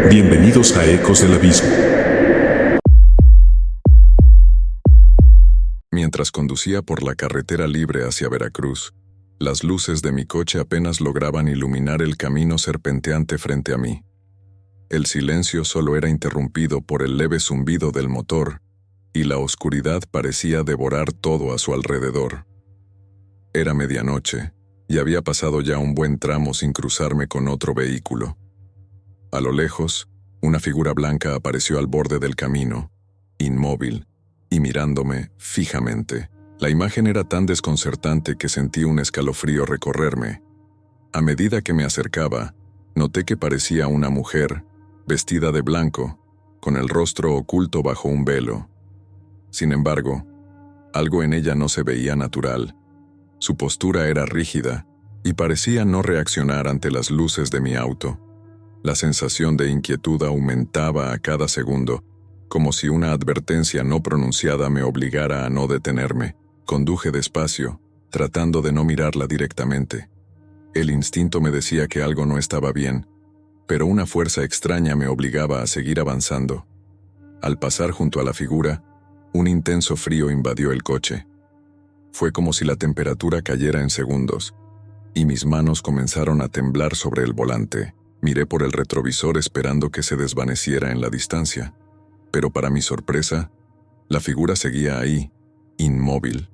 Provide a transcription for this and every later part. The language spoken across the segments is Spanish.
Bienvenidos a Ecos del Abismo. Mientras conducía por la carretera libre hacia Veracruz, las luces de mi coche apenas lograban iluminar el camino serpenteante frente a mí. El silencio solo era interrumpido por el leve zumbido del motor, y la oscuridad parecía devorar todo a su alrededor. Era medianoche, y había pasado ya un buen tramo sin cruzarme con otro vehículo. A lo lejos, una figura blanca apareció al borde del camino, inmóvil, y mirándome fijamente. La imagen era tan desconcertante que sentí un escalofrío recorrerme. A medida que me acercaba, noté que parecía una mujer, vestida de blanco, con el rostro oculto bajo un velo. Sin embargo, algo en ella no se veía natural. Su postura era rígida, y parecía no reaccionar ante las luces de mi auto. La sensación de inquietud aumentaba a cada segundo, como si una advertencia no pronunciada me obligara a no detenerme. Conduje despacio, tratando de no mirarla directamente. El instinto me decía que algo no estaba bien, pero una fuerza extraña me obligaba a seguir avanzando. Al pasar junto a la figura, un intenso frío invadió el coche. Fue como si la temperatura cayera en segundos, y mis manos comenzaron a temblar sobre el volante. Miré por el retrovisor esperando que se desvaneciera en la distancia, pero para mi sorpresa, la figura seguía ahí, inmóvil,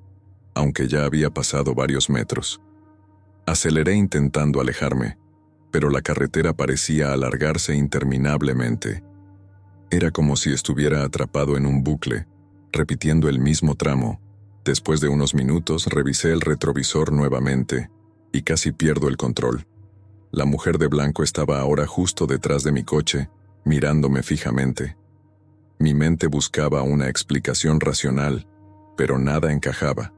aunque ya había pasado varios metros. Aceleré intentando alejarme, pero la carretera parecía alargarse interminablemente. Era como si estuviera atrapado en un bucle, repitiendo el mismo tramo. Después de unos minutos revisé el retrovisor nuevamente, y casi pierdo el control. La mujer de blanco estaba ahora justo detrás de mi coche, mirándome fijamente. Mi mente buscaba una explicación racional, pero nada encajaba.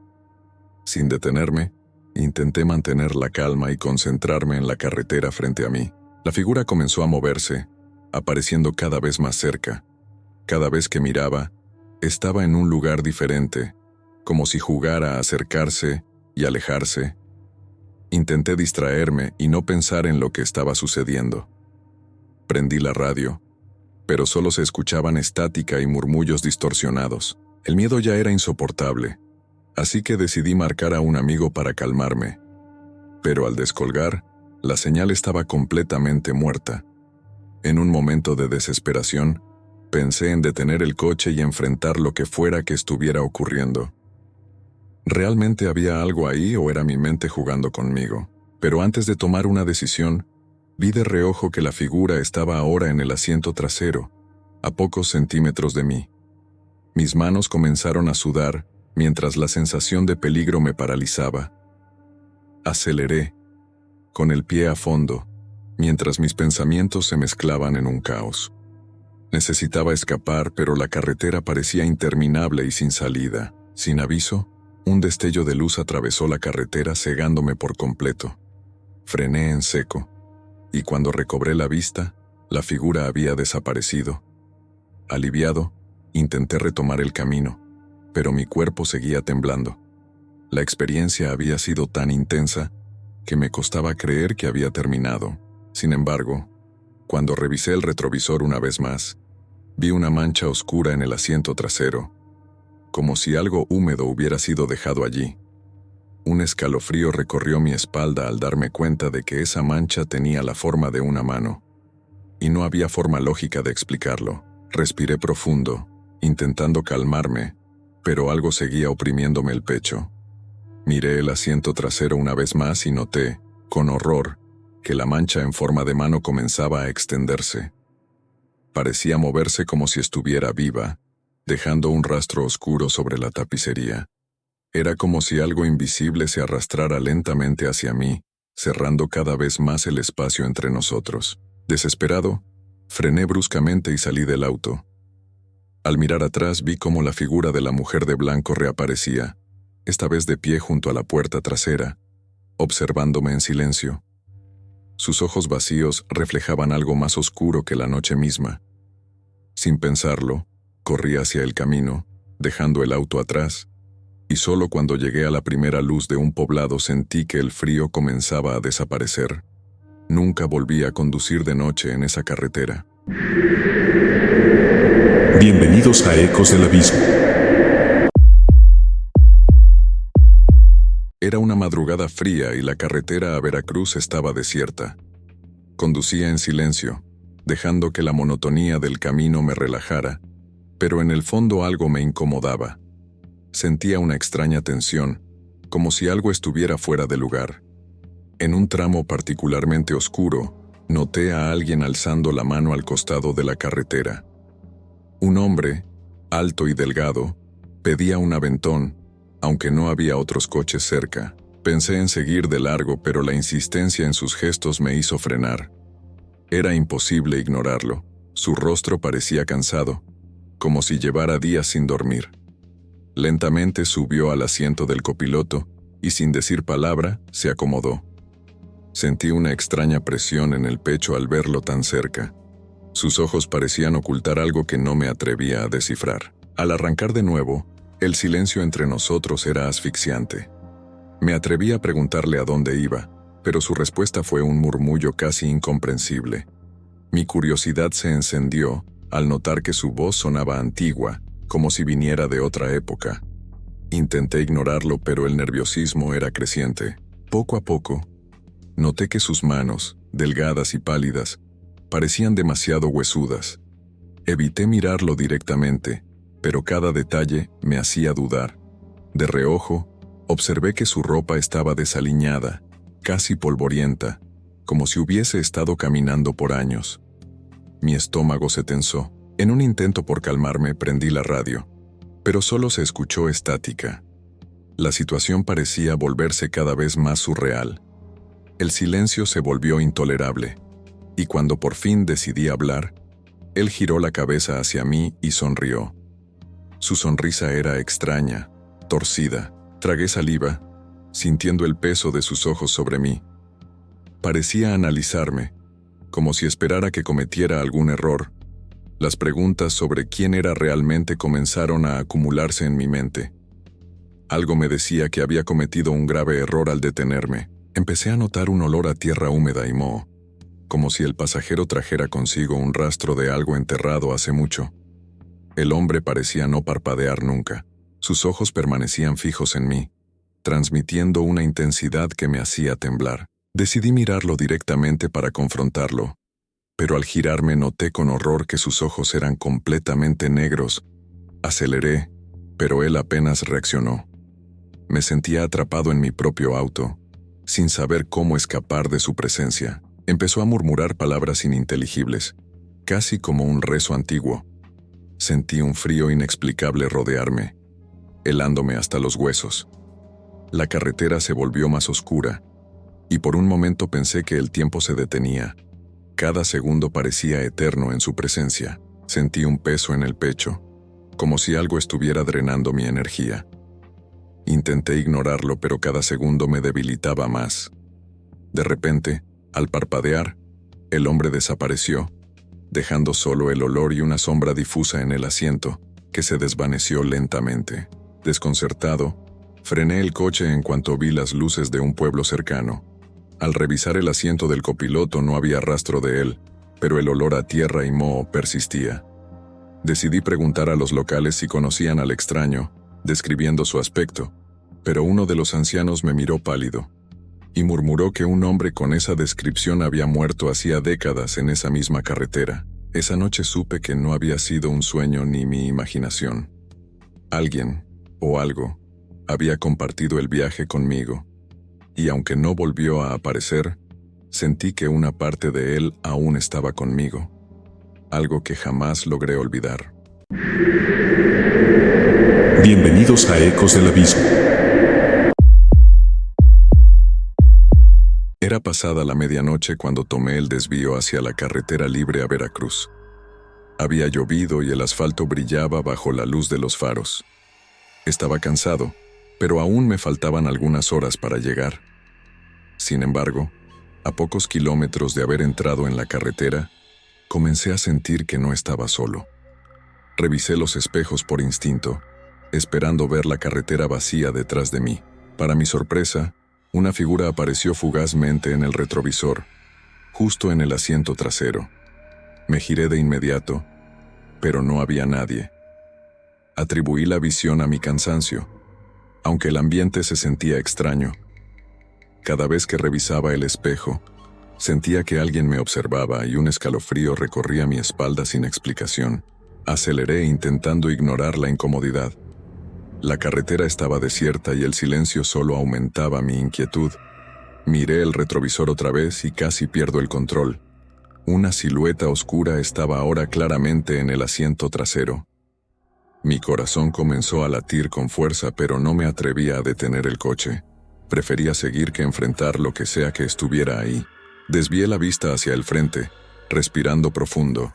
Sin detenerme, intenté mantener la calma y concentrarme en la carretera frente a mí. La figura comenzó a moverse, apareciendo cada vez más cerca. Cada vez que miraba, estaba en un lugar diferente, como si jugara a acercarse y alejarse. Intenté distraerme y no pensar en lo que estaba sucediendo. Prendí la radio, pero solo se escuchaban estática y murmullos distorsionados. El miedo ya era insoportable, así que decidí marcar a un amigo para calmarme. Pero al descolgar, la señal estaba completamente muerta. En un momento de desesperación, pensé en detener el coche y enfrentar lo que fuera que estuviera ocurriendo. ¿Realmente había algo ahí o era mi mente jugando conmigo? Pero antes de tomar una decisión, vi de reojo que la figura estaba ahora en el asiento trasero, a pocos centímetros de mí. Mis manos comenzaron a sudar, mientras la sensación de peligro me paralizaba. Aceleré, con el pie a fondo, mientras mis pensamientos se mezclaban en un caos. Necesitaba escapar, pero la carretera parecía interminable y sin salida. Sin aviso, un destello de luz atravesó la carretera cegándome por completo. Frené en seco, y cuando recobré la vista, la figura había desaparecido. Aliviado, intenté retomar el camino, pero mi cuerpo seguía temblando. La experiencia había sido tan intensa que me costaba creer que había terminado. Sin embargo, cuando revisé el retrovisor una vez más, vi una mancha oscura en el asiento trasero, como si algo húmedo hubiera sido dejado allí. Un escalofrío recorrió mi espalda al darme cuenta de que esa mancha tenía la forma de una mano, y no había forma lógica de explicarlo. Respiré profundo, intentando calmarme, pero algo seguía oprimiéndome el pecho. Miré el asiento trasero una vez más y noté, con horror, que la mancha en forma de mano comenzaba a extenderse. Parecía moverse como si estuviera viva, dejando un rastro oscuro sobre la tapicería. Era como si algo invisible se arrastrara lentamente hacia mí, cerrando cada vez más el espacio entre nosotros. Desesperado, frené bruscamente y salí del auto. Al mirar atrás vi cómo la figura de la mujer de blanco reaparecía, esta vez de pie junto a la puerta trasera, observándome en silencio. Sus ojos vacíos reflejaban algo más oscuro que la noche misma. Sin pensarlo, corrí hacia el camino, dejando el auto atrás, y solo cuando llegué a la primera luz de un poblado sentí que el frío comenzaba a desaparecer. Nunca volví a conducir de noche en esa carretera. Bienvenidos a Ecos del Abismo. Era una madrugada fría y la carretera a Veracruz estaba desierta. Conducía en silencio, dejando que la monotonía del camino me relajara, pero en el fondo algo me incomodaba. Sentía una extraña tensión, como si algo estuviera fuera de lugar. En un tramo particularmente oscuro, noté a alguien alzando la mano al costado de la carretera. Un hombre, alto y delgado, pedía un aventón, aunque no había otros coches cerca. Pensé en seguir de largo, pero la insistencia en sus gestos me hizo frenar. Era imposible ignorarlo. Su rostro parecía cansado, como si llevara días sin dormir. Lentamente subió al asiento del copiloto y sin decir palabra, se acomodó. Sentí una extraña presión en el pecho al verlo tan cerca. Sus ojos parecían ocultar algo que no me atrevía a descifrar. Al arrancar de nuevo, el silencio entre nosotros era asfixiante. Me atreví a preguntarle a dónde iba, pero su respuesta fue un murmullo casi incomprensible. Mi curiosidad se encendió al notar que su voz sonaba antigua, como si viniera de otra época. Intenté ignorarlo, pero el nerviosismo era creciente. Poco a poco, noté que sus manos, delgadas y pálidas, parecían demasiado huesudas. Evité mirarlo directamente, pero cada detalle me hacía dudar. De reojo, observé que su ropa estaba desaliñada, casi polvorienta, como si hubiese estado caminando por años. Mi estómago se tensó. En un intento por calmarme, prendí la radio, pero solo se escuchó estática. La situación parecía volverse cada vez más surreal. El silencio se volvió intolerable, y cuando por fin decidí hablar, él giró la cabeza hacia mí y sonrió. Su sonrisa era extraña, torcida. Tragué saliva, sintiendo el peso de sus ojos sobre mí. Parecía analizarme, como si esperara que cometiera algún error. Las preguntas sobre quién era realmente comenzaron a acumularse en mi mente. Algo me decía que había cometido un grave error al detenerme. Empecé a notar un olor a tierra húmeda y moho, como si el pasajero trajera consigo un rastro de algo enterrado hace mucho. El hombre parecía no parpadear nunca. Sus ojos permanecían fijos en mí, transmitiendo una intensidad que me hacía temblar. Decidí mirarlo directamente para confrontarlo, pero al girarme noté con horror que sus ojos eran completamente negros. Aceleré, pero él apenas reaccionó. Me sentía atrapado en mi propio auto, sin saber cómo escapar de su presencia. Empezó a murmurar palabras ininteligibles, casi como un rezo antiguo. Sentí un frío inexplicable rodearme, helándome hasta los huesos. La carretera se volvió más oscura, y por un momento pensé que el tiempo se detenía. Cada segundo parecía eterno en su presencia. Sentí un peso en el pecho, como si algo estuviera drenando mi energía. Intenté ignorarlo, pero cada segundo me debilitaba más. De repente, al parpadear, el hombre desapareció, dejando solo el olor y una sombra difusa en el asiento, que se desvaneció lentamente. Desconcertado, frené el coche en cuanto vi las luces de un pueblo cercano. Al revisar el asiento del copiloto no había rastro de él, pero el olor a tierra y moho persistía. Decidí preguntar a los locales si conocían al extraño, describiendo su aspecto, pero uno de los ancianos me miró pálido y murmuró que un hombre con esa descripción había muerto hacía décadas en esa misma carretera. Esa noche supe que no había sido un sueño ni mi imaginación. Alguien, o algo, había compartido el viaje conmigo, y aunque no volvió a aparecer, sentí que una parte de él aún estaba conmigo, algo que jamás logré olvidar. Bienvenidos a Ecos del Abismo. Era pasada la medianoche cuando tomé el desvío hacia la carretera libre a Veracruz. Había llovido y el asfalto brillaba bajo la luz de los faros. Estaba cansado, pero aún me faltaban algunas horas para llegar. Sin embargo, a pocos kilómetros de haber entrado en la carretera, comencé a sentir que no estaba solo. Revisé los espejos por instinto, esperando ver la carretera vacía detrás de mí. Para mi sorpresa, una figura apareció fugazmente en el retrovisor. justo en el asiento trasero. Me giré de inmediato, pero no había nadie. Atribuí la visión a mi cansancio, aunque el ambiente se sentía extraño. Cada vez que revisaba el espejo, sentía que alguien me observaba y un escalofrío recorría mi espalda sin explicación. Aceleré intentando ignorar la incomodidad. La carretera estaba desierta y el silencio solo aumentaba mi inquietud. Miré el retrovisor otra vez y casi pierdo el control. Una silueta oscura estaba ahora claramente en el asiento trasero. Mi corazón comenzó a latir con fuerza, pero no me atrevía a detener el coche. Prefería seguir que enfrentar lo que sea que estuviera ahí. Desvié la vista hacia el frente, respirando profundo,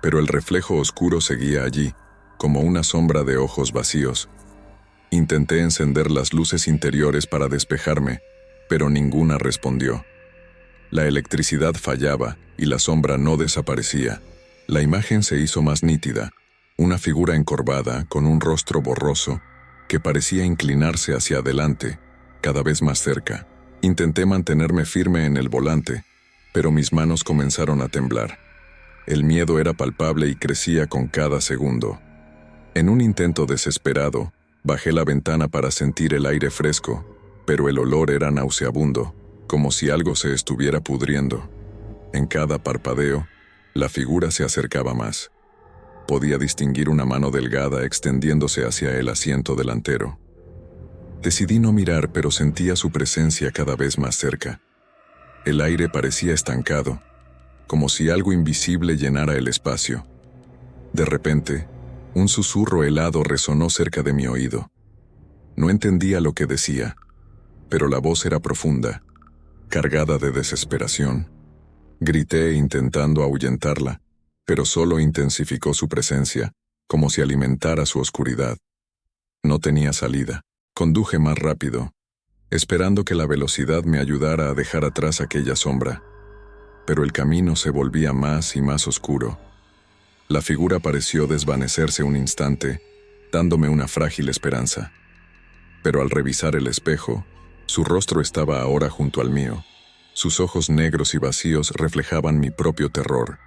pero el reflejo oscuro seguía allí, como una sombra de ojos vacíos. Intenté encender las luces interiores para despejarme, pero ninguna respondió. La electricidad fallaba y la sombra no desaparecía. La imagen se hizo más nítida, una figura encorvada con un rostro borroso que parecía inclinarse hacia adelante, cada vez más cerca. Intenté mantenerme firme en el volante, pero mis manos comenzaron a temblar. El miedo era palpable y crecía con cada segundo. En un intento desesperado, bajé la ventana para sentir el aire fresco, pero el olor era nauseabundo, como si algo se estuviera pudriendo. En cada parpadeo, la figura se acercaba más. Podía distinguir una mano delgada extendiéndose hacia el asiento delantero. Decidí no mirar, pero sentía su presencia cada vez más cerca. El aire parecía estancado, como si algo invisible llenara el espacio. De repente, un susurro helado resonó cerca de mi oído. No entendía lo que decía, pero la voz era profunda, cargada de desesperación. Grité intentando ahuyentarla, pero solo intensificó su presencia, como si alimentara su oscuridad. No tenía salida. Conduje más rápido, esperando que la velocidad me ayudara a dejar atrás aquella sombra. Pero el camino se volvía más y más oscuro. La figura pareció desvanecerse un instante, dándome una frágil esperanza. Pero al revisar el espejo, su rostro estaba ahora junto al mío. Sus ojos negros y vacíos reflejaban mi propio terror,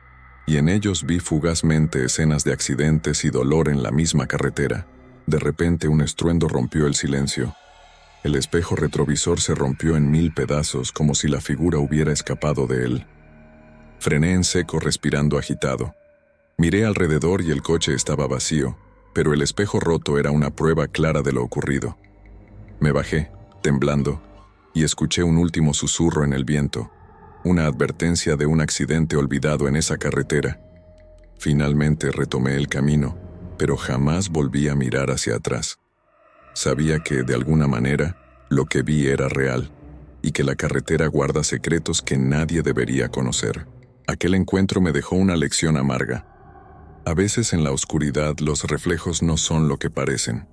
y en ellos vi fugazmente escenas de accidentes y dolor en la misma carretera. De repente un estruendo rompió el silencio. El espejo retrovisor se rompió en 1000 pedazos, como si la figura hubiera escapado de él. Frené en seco, respirando agitado. Miré alrededor y el coche estaba vacío, pero el espejo roto era una prueba clara de lo ocurrido. Me bajé, temblando, y escuché un último susurro en el viento, una advertencia de un accidente olvidado en esa carretera. Finalmente retomé el camino, pero jamás volví a mirar hacia atrás. Sabía que, de alguna manera, lo que vi era real, y que la carretera guarda secretos que nadie debería conocer. Aquel encuentro me dejó una lección amarga. A veces en la oscuridad los reflejos no son lo que parecen.